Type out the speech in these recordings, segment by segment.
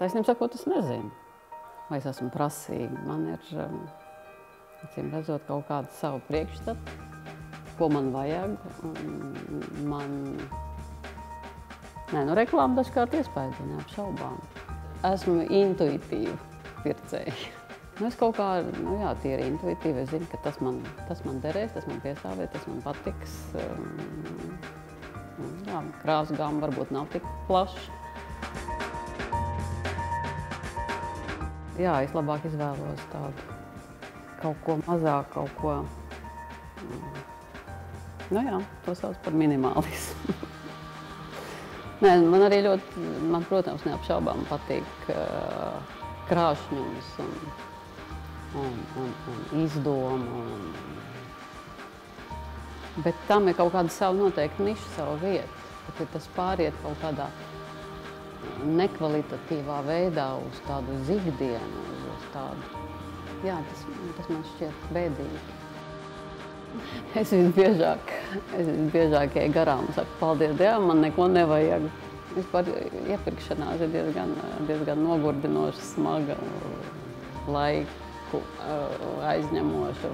Taisnība sakot, es nezinu, vai es esmu prasīga. Man ir, acīm redzot, kaut kāda sava priekšstata, ko man vajag. Nē, nu reklāma dažkārt iespēja, neapšaubām. Esmu intuitīva pircēja. Nu, es kaut kā, nu jā, tīri intuitīvi, es zinu, ka tas man derēs, tas man piestāvēs, tas man patiks. Jā, krāsu gama varbūt nav tik plaša. Jā, es labāk izvēlos tādu kaut ko mazāk, kaut ko, nu jā, to sauc par minimālismu. Nē, man arī ļoti, protams, neapšaubām patīk krāšņums un izdoma. Bet tam ir kaut kāda sava noteikta niša, sava vieta. Kad tas pāriet kaut kādā nekvalitatīvā veidā uz tādu zigdienu, uz tādu, jā, tas man šķiet bēdīgi. Es visbiežāk eju garām un saku, paldies Dievam, man neko nevajag. Vispār iepirkšanās ir diezgan nogurdinoša, smaga, laiku aizņemoša.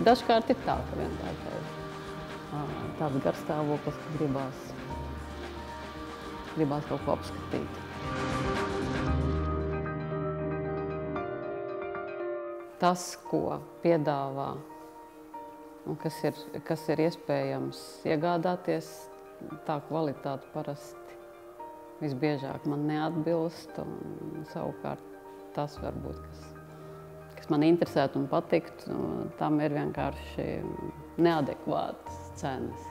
Dažkārt ir tā, ka vienkārši tāds garstāvoklis, ka gribās kaut ko apskatīt. Tas, ko piedāvā un kas ir iespējams iegādāties, tā kvalitāte parasti visbiežāk man neatbilst. Un savukārt tas varbūt, kas man interesētu un patiktu, tam ir vienkārši neadekvātas cenas.